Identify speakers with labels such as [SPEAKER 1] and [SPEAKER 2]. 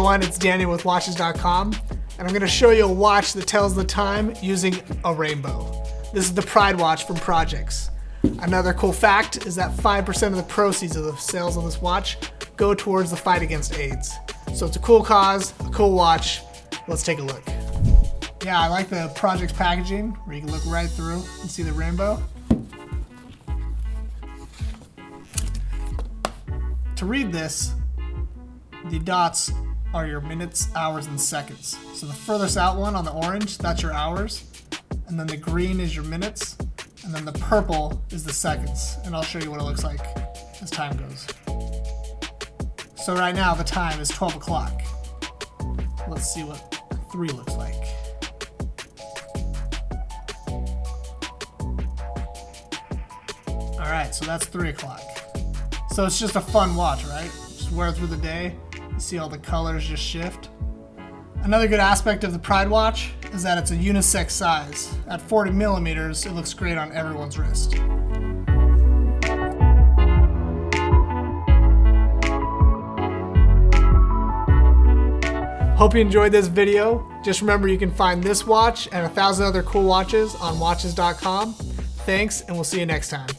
[SPEAKER 1] everyone, it's Daniel with Watches.com, and I'm going to show you a watch that tells the time using a rainbow. This is the Pride watch from Projects. Another cool fact is that 5% of the proceeds of the sales of this watch go towards the fight against AIDS. So it's a cool cause, a cool watch. Let's take a look. Yeah, I like the Projects packaging where you can look right through and see the rainbow. To read this, the dots are your minutes, hours, and seconds. So the furthest out one on the orange, that's your hours. And then the green is your minutes. And then the purple is the seconds. And I'll show you what it looks like as time goes. So right now the time is 12 o'clock. Let's see what 3 looks like. All right, so that's 3 o'clock. So it's just a fun watch, right? Just wear it through the day. You see all the colors just shift. Another good aspect of the Pride watch is that it's a unisex size. At 40 millimeters, it looks great on everyone's wrist. Hope you enjoyed this video. Just remember you can find this watch and 1,000 other cool watches on Watches.com. Thanks, and we'll see you next time.